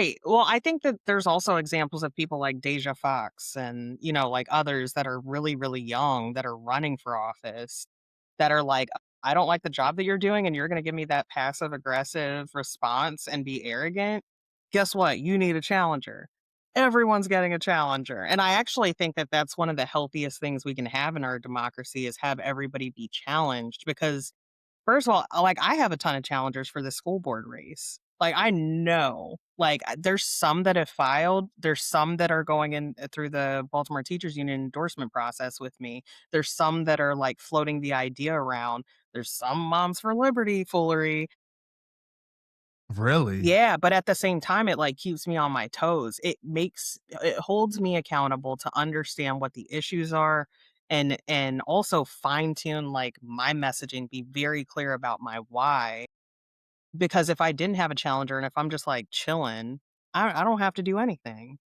Right. Well, I think that there's also examples of people like Deja Fox and, like others that are really, really young that are running for office that are like, I don't like the job that you're doing and you're going to give me that passive aggressive response and be arrogant. Guess what? You need a challenger. Everyone's getting a challenger. And I actually think that that's one of the healthiest things we can have in our democracy is have everybody be challenged because first of all, like, I have a ton of challengers for the school board race. Like, I know, like, there's some that have filed. There's some that are going in through the Baltimore Teachers Union endorsement process with me. There's some that are like floating the idea around. There's some Moms for Liberty foolery. Really? Yeah, but at the same time, it like keeps me on my toes. It holds me accountable to understand what the issues are and also fine tune like my messaging, be very clear about my why. Because if I didn't have a challenger and if I'm just, like, chilling, I don't have to do anything.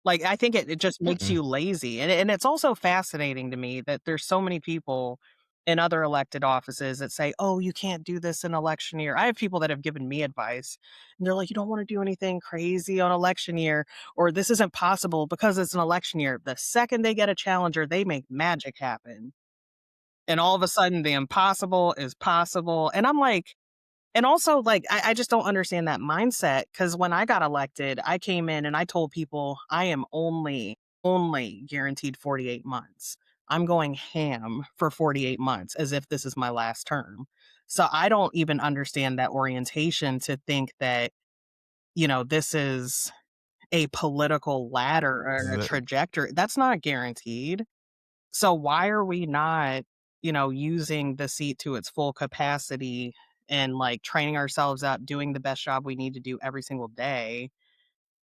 Like, I think it just makes Mm-mm. you lazy, and it's also fascinating to me that there's so many people in other elected offices that say, "Oh, you can't do this in election year." I have people that have given me advice, and they're like, "You don't wanna do anything crazy on election year," or, "This isn't possible because it's an election year." The second they get a challenger, they make magic happen, and all of a sudden, the impossible is possible, and I'm like, and also, like, I just don't understand that mindset because when I got elected, I came in and I told people I am only guaranteed 48 months. I'm going ham for 48 months as if this is my last term. So I don't even understand that orientation to think that, this is a political ladder or a The trajectory. That's not guaranteed. So why are we not, using the seat to its full capacity and like training ourselves up, doing the best job we need to do every single day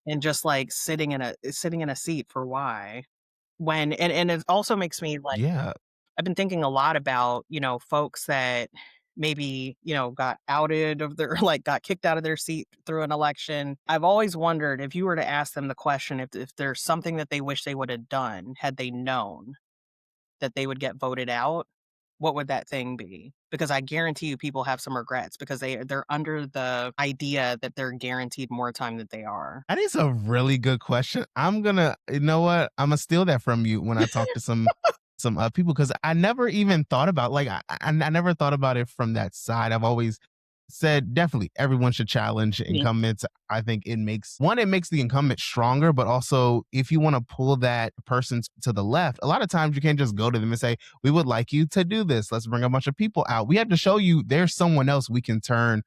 and just like sitting in a seat for why? And it also makes me like yeah. I've been thinking a lot about, folks that maybe, got outed of their like got kicked out of their seat through an election. I've always wondered if you were to ask them the question if there's something that they wish they would have done had they known that they would get voted out, what would that thing be? Because I guarantee you people have some regrets because they're under the idea that they're guaranteed more time than they are. That is a really good question. I'm gonna, you know what? I'm gonna steal that from you when I talk to some people because I never even thought about like I never thought about it from that side. I've always said definitely everyone should challenge Me incumbents. I think it makes the incumbent stronger, but also if you want to pull that person to the left, a lot of times you can't just go to them and say, "We would like you to do this. Let's bring a bunch of people out." We have to show you there's someone else we can turn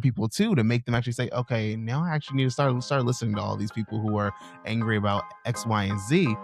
people to make them actually say, okay, now I actually need to start listening to all these people who are angry about X, Y, and Z.